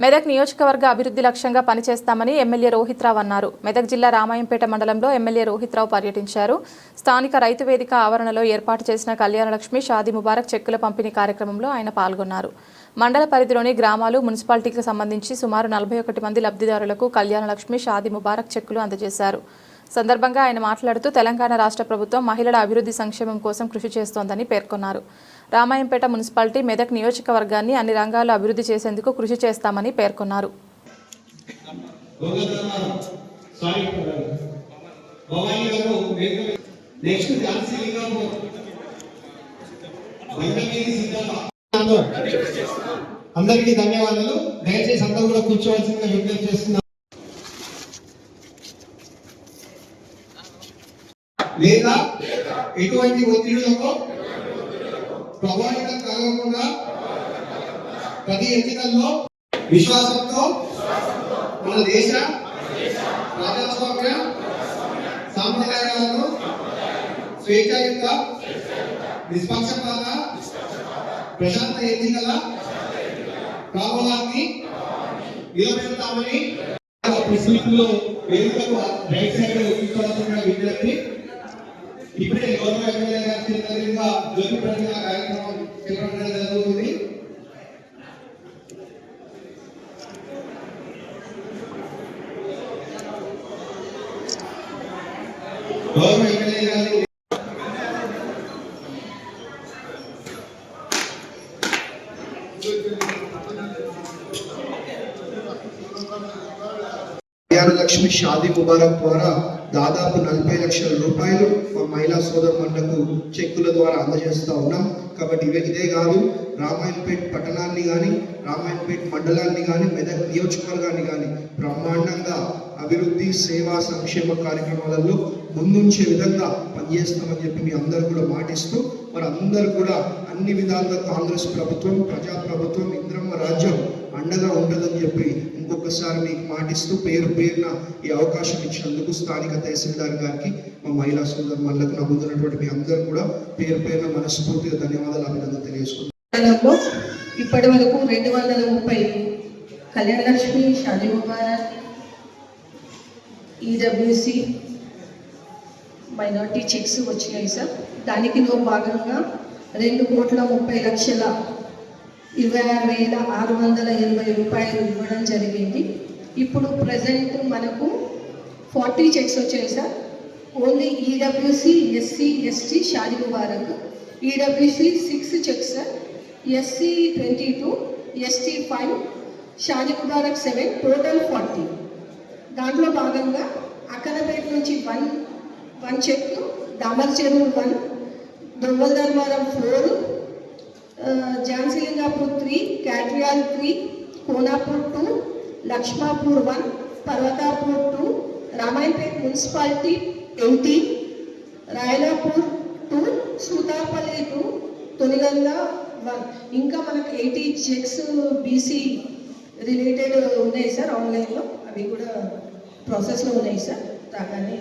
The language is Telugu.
మెదక్ నియోజకవర్గ అభివృద్ధి లక్ష్యంగా పనిచేస్తామని ఎమ్మెల్యే రోహిత్రావు అన్నారు. మెదక్ జిల్లా రామాయంపేట మండలంలో ఎమ్మెల్యే రోహిత్రావు పర్యటించారు. స్థానిక రైతు వేదిక ఆవరణలో ఏర్పాటు చేసిన కళ్యాణలక్ష్మి షాదీ ముబారక్ చెక్కుల పంపిణీ కార్యక్రమంలో ఆయన పాల్గొన్నారు. మండల పరిధిలోని గ్రామాలు, మున్సిపాలిటీకి సంబంధించి సుమారు 41 మంది లబ్ధిదారులకు కళ్యాణలక్ష్మి షాదీ ముబారక్ చెక్కులు అందజేశారు. సందర్భంగా ఆయన మాట్లాడుతూ తెలంగాణ రాష్ట్ర ప్రభుత్వం మహిళల అభివృద్ధి సంక్షేమం కోసం కృషి చేస్తోందని పేర్కొన్నారు. రామాయంపేట మున్సిపాలిటీ మెదక్ నియోజకవర్గాన్ని అన్ని రంగాల్లో అభివృద్ధి చేసేందుకు కృషి చేస్తామని పేర్కొన్నారు. అందరికీ ధన్యవాదాలు. దయచేసి అందరూ కూడా కూర్చోవాల్సిందిగా విజ్ఞప్తి చేస్తున్నాను. లేదా ఎటువంటి ఒత్తిడులకు ప్రభావితం కాకుండా ప్రతి ఎన్నికల్లో విశ్వాసంతో మన దేశ ప్రజాస్వామ్య సాంప్రదాయాలను స్వేచ్ఛాయుత నిష్పక్షపాత ప్రశాంత ఎన్నికల ప్రారంభాన్ని నిలబెడతామని వేదికకు రైట్ సైడ్ కూర్చోవాల్సిన విద్యార్థి ఇప్పుడే గౌరవ ఎమ్మెల్యే గారి జ్యోతి ప్రజల కార్యక్రమం చేపట్టడం జరుగుతుంది. గౌరవ ఎమ్మెల్యే గారు కళ్యాణలక్ష్మి షాదీ ముబారక్ ద్వారా దాదాపు 40 లక్షల రూపాయలు మా మహిళా సోదరులకు చెక్కుల ద్వారా అందజేస్తూ ఉన్నాం. కాబట్టి ఇదే కాదు, రామాయంపేట పట్టణాన్ని కానీ, రామాయంపేట మండలాన్ని కానీ, మెదక్ నియోజకవర్గాన్ని కానీ బ్రహ్మాండంగా అభివృద్ధి, సేవా, సంక్షేమ కార్యక్రమాలలో ముందుంచే విధంగా పనిచేస్తామని చెప్పి మీ అందరూ కూడా మాటిస్తూ, మరి అందరూ కూడా అన్ని విధాలుగా కాంగ్రెస్ ప్రభుత్వం, ప్రజాప్రభుత్వం, ఇంద్రమ్మ రాజ్యం అండగా ఉంటుందని చెప్పి ఇంకొకసారి మీకు మాటిస్తూ పేరున ఈ అవకాశం ఇచ్చినందుకు స్థానిక తహసీల్దార్ గారికి, మా మహిళా సోదరులకు నా ముందున్నటువంటి మీ అందరూ కూడా పేరున మనస్ఫూర్తిగా ధన్యవాదాలు, అభినందన తెలియజేసుకుంటున్నాను. ఇప్పటి వరకు 230 Kalyana Lakshmi Shaadi Mubarak, EWC minority checks వచ్చినాయి సార్. దానికి భాగంగా 2,30,26,680 రూపాయలు ఇవ్వడం జరిగింది. ఇప్పుడు ప్రజెంట్ మనకు 40 చెక్స్ వచ్చాయి sir. Only EWC, SC, ST Shaadi Mubarak, EWC 6 checks sir, SC 22, ST 5, Shaadi Mubarak 7, total 40. దాంట్లో భాగంగా అక్కనపేట నుంచి 1 చెక్, దామర్ చెరువు 1, దొంగల ధర్మారం 4, ఝాన్సీలింగాపూర్ 3, క్యాట్రియాల్ 3, కోనాపూర్ 2, లక్ష్మాపూర్ 1, పర్వతాపూర్ 2, రామాయంపేట మున్సిపాలిటీ 18, రాయలాపూర్ 2, సూతాపల్లి 2, తొనిగల్ల 1. ఇంకా మనకు 80 చెక్స్ బీసీ రిలేటెడ్ ఉన్నాయి సార్. ఆన్లైన్లో అవి కూడా ప్రాసెస్లో ఉన్నాయి సార్. రాగానే